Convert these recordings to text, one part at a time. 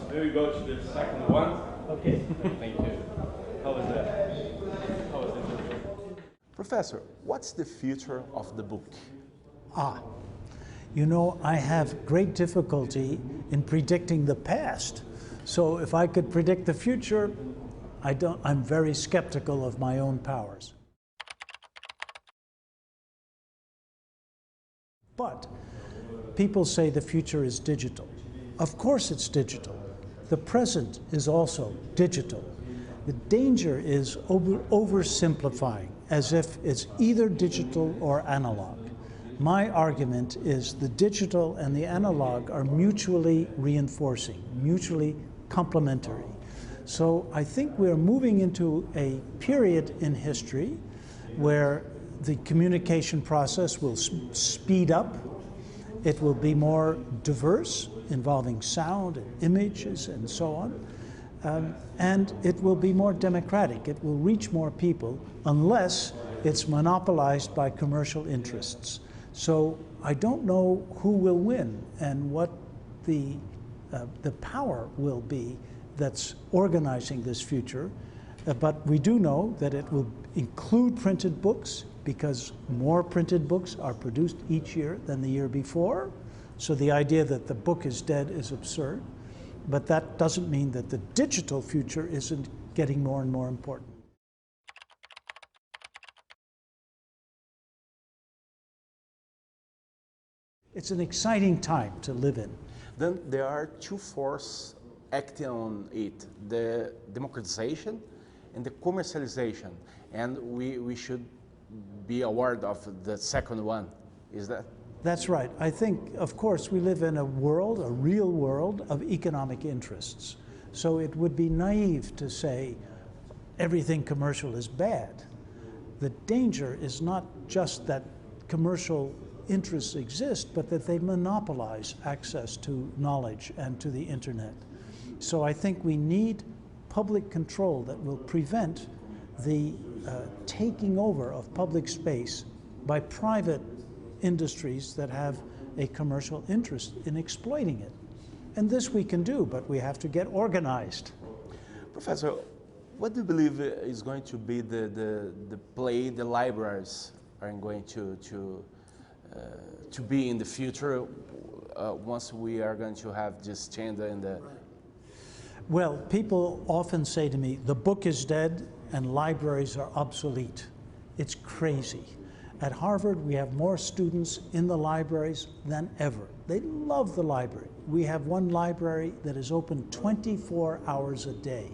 Maybe we go to the second one. Okay. Thank you. How was that? How was it? Professor, what's the future of the book? You know, I have great difficulty in predicting the past. So if I could predict the future, I'm very skeptical of my own powers. But people say the future is digital. Of course it's digital. The present is also digital. The danger is oversimplifying, as if it's either digital or analog. My argument is the digital and the analog are mutually reinforcing, mutually complementary. So I think we're moving into a period in history where the communication process will speed up. It will be more diverse, involving sound and images and so on. And it will be more democratic. It will reach more people unless it's monopolized by commercial interests. So I don't know who will win and what the power will be that's organizing this future. But we do know that it will include printed books because more printed books are produced each year than the year before. So the idea that the book is dead is absurd. But that doesn't mean that the digital future isn't getting more and more important. It's an exciting time to live in. Then there are two forces acting on it, the democratization and the commercialization. And we should be aware of the second one. Is that? That's right. I think, of course, we live in a world, a real world of economic interests. So it would be naive to say everything commercial is bad. The danger is not just that commercial interests exist, but that they monopolize access to knowledge and to the internet. So I think we need public control that will prevent the taking over of public space by private industries that have a commercial interest in exploiting it. And this we can do, but we have to get organized. Professor, what do you believe is going to be the play the libraries are going to be in the future once we are going to have this change in the... Well, people often say to me, the book is dead and libraries are obsolete. It's crazy. At Harvard, we have more students in the libraries than ever. They love the library. We have one library that is open 24 hours a day.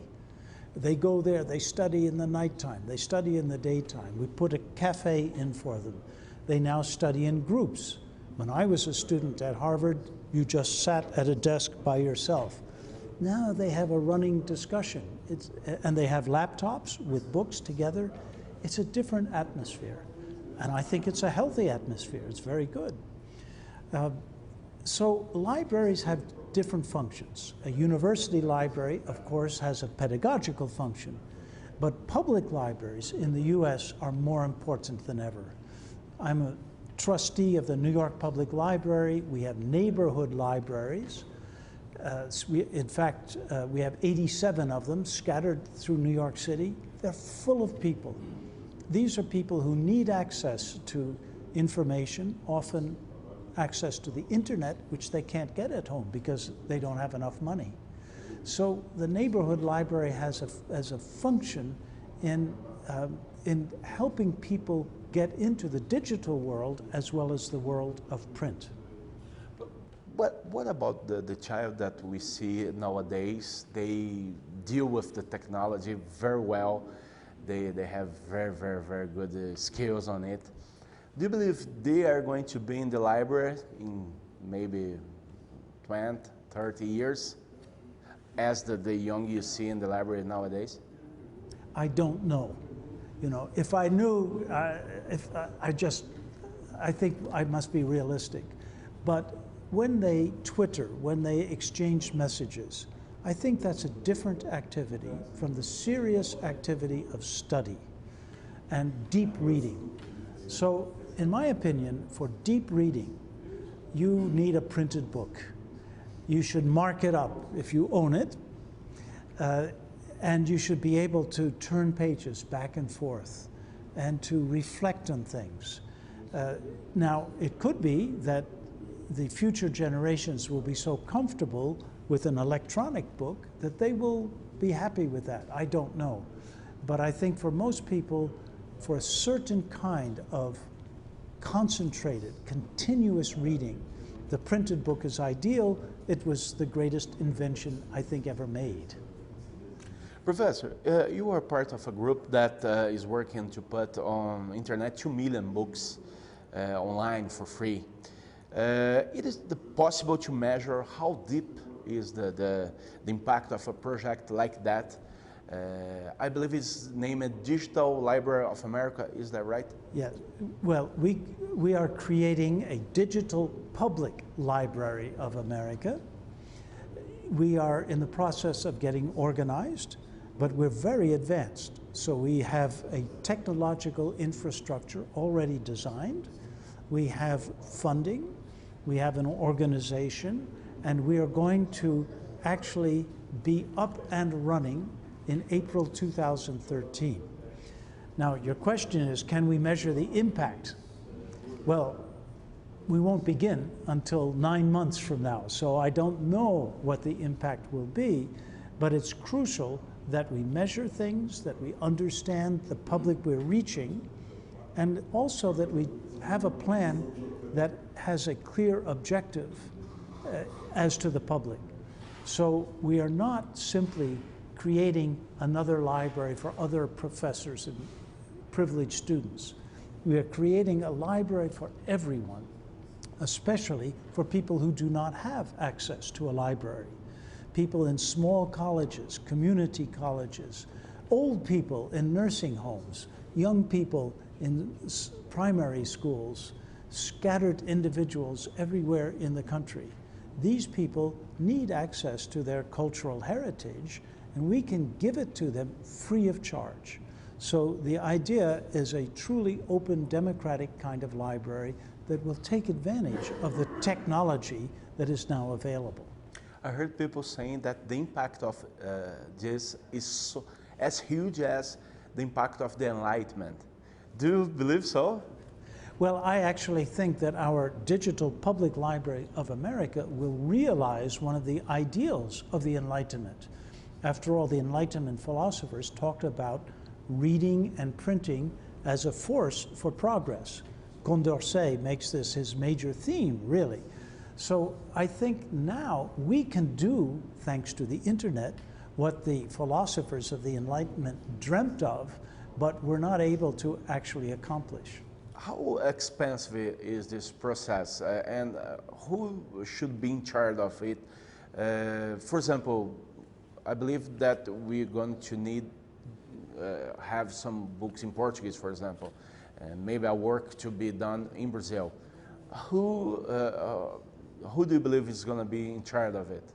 They go there, they study in the nighttime, they study in the daytime. We put a cafe in for them. They now study in groups. When I was a student at Harvard, you just sat at a desk by yourself. Now they have a running discussion. And they have laptops with books together. It's a different atmosphere. And I think it's a healthy atmosphere. It's very good. So libraries have different functions. A university library, of course, has a pedagogical function. But public libraries in the US are more important than ever. I'm a trustee of the New York Public Library. We have neighborhood libraries. In fact, we have 87 of them scattered through New York City. They're full of people. These are people who need access to information, often access to the internet, which they can't get at home because they don't have enough money. So the neighborhood library has a function in helping people get into the digital world as well as the world of print. But what about the child that we see nowadays? They deal with the technology very well. They have very good skills on it. Do you believe they are going to be in the library in maybe 20, 30 years as the young you see in the library nowadays? I don't know. You know, if I knew, I think I must be realistic. But when they Twitter, when they exchange messages, I think that's a different activity from the serious activity of study and deep reading. So, in my opinion, for deep reading, you need a printed book. You should mark it up if you own it, and you should be able to turn pages back and forth and to reflect on things. Now, it could be that the future generations will be so comfortable with an electronic book that they will be happy with that. I don't know. But I think for most people, for a certain kind of concentrated, continuous reading, the printed book is ideal. It was the greatest invention, I think, ever made. Professor, you are part of a group that is working to put on internet 2 million books online for free. It is possible to measure how deep is the impact of a project like that. I believe it's named Digital Library of America, is that right? Yes. Well, we are creating a digital public library of America. We are in the process of getting organized, but we're very advanced. So we have a technological infrastructure already designed. We have funding, we have an organization, and we are going to actually be up and running in April 2013. Now, your question is, can we measure the impact? Well, we won't begin until 9 months from now, so I don't know what the impact will be, but it's crucial that we measure things, that we understand the public we're reaching, and also that we have a plan that has a clear objective as to the public. So we are not simply creating another library for other professors and privileged students. We are creating a library for everyone, especially for people who do not have access to a library. People in small colleges, community colleges, old people in nursing homes, young people in primary schools, scattered individuals everywhere in the country. These people need access to their cultural heritage, and we can give it to them free of charge. So the idea is a truly open, democratic kind of library that will take advantage of the technology that is now available. I heard people saying that the impact of this is as huge as the impact of the Enlightenment. Do you believe so? Well, I actually think that our Digital Public Library of America will realize one of the ideals of the Enlightenment. After all, the Enlightenment philosophers talked about reading and printing as a force for progress. Condorcet makes this his major theme, really. So I think now we can do, thanks to the internet, what the philosophers of the Enlightenment dreamt of, but were not able to actually accomplish. How expensive is this process, and who should be in charge of it? For example, I believe that we're going to need have some books in Portuguese, for example, and maybe a work to be done in Brazil. Who do you believe is going to be in charge of it,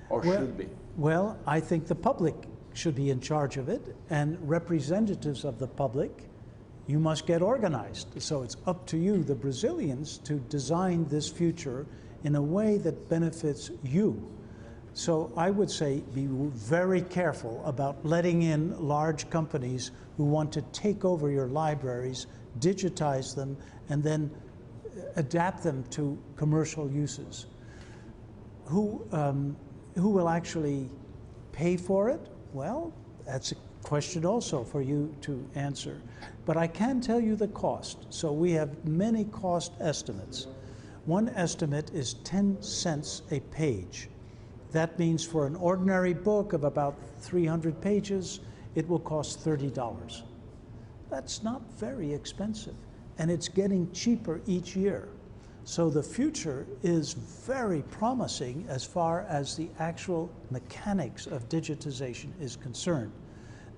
or should be? Well, I think the public should be in charge of it, and representatives of the public, you must get organized. So it's up to you, the Brazilians, to design this future in a way that benefits you. So I would say be very careful about letting in large companies who want to take over your libraries, digitize them, and then adapt them to commercial uses. Who will actually pay for it? Well, that's a question also for you to answer. But I can tell you the cost. So we have many cost estimates. One estimate is 10 cents a page. That means for an ordinary book of about 300 pages, it will cost $30. That's not very expensive, and it's getting cheaper each year. So the future is very promising as far as the actual mechanics of digitization is concerned.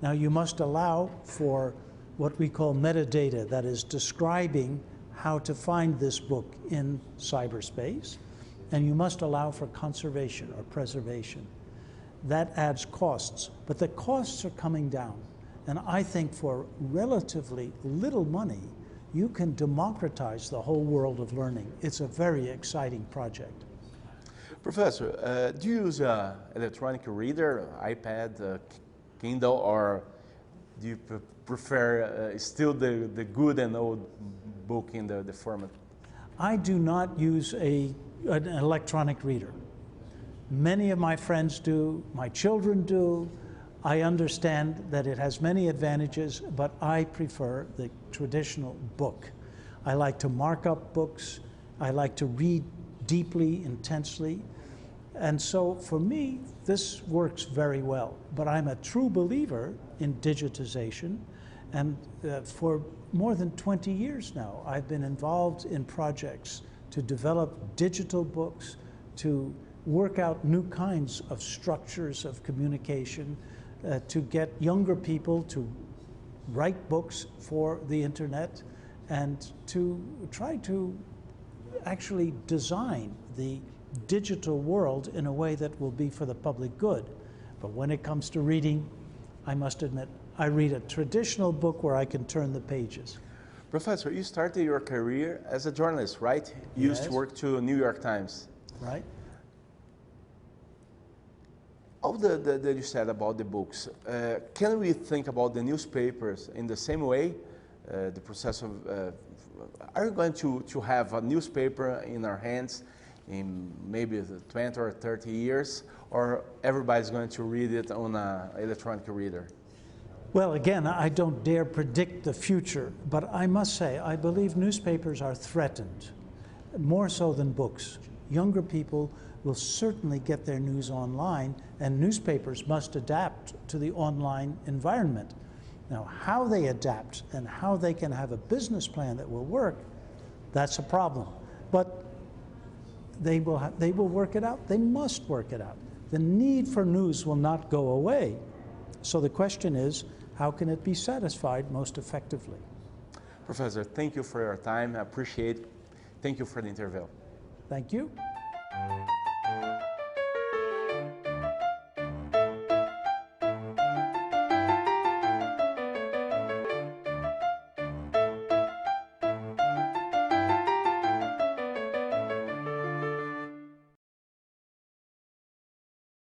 Now, you must allow for what we call metadata, that is describing how to find this book in cyberspace, and you must allow for conservation or preservation. That adds costs, but the costs are coming down. And I think for relatively little money, you can democratize the whole world of learning. It's a very exciting project. Professor, do you use an electronic reader, iPad, Kindle, or do you prefer still the good and old book in the format? I do not use an electronic reader. Many of my friends do, my children do. I understand that it has many advantages, but I prefer the traditional book. I like to mark up books. I like to read deeply, intensely. And so for me, this works very well. But I'm a true believer in digitization. And for more than 20 years now, I've been involved in projects to develop digital books, to work out new kinds of structures of communication, to get younger people to write books for the internet, and to try to actually design the digital world in a way that will be for the public good. But when it comes to reading, I must admit, I read a traditional book where I can turn the pages. Professor, you started your career as a journalist, right? You used to work to New York Times. Right. All that you said about the books, can we think about the newspapers in the same way? The process of, are you going to have a newspaper in our hands in maybe 20 or 30 years, or everybody's going to read it on an electronic reader? Well, again, I don't dare predict the future, but I must say, I believe newspapers are threatened, more so than books. Younger people will certainly get their news online, and newspapers must adapt to the online environment. Now, how they adapt and how they can have a business plan that will work, that's a problem. But they will work it out. They must work it out. The need for news will not go away. So the question is, how can it be satisfied most effectively? Professor, thank you for your time. I appreciate it. Thank you for the interview. Thank you.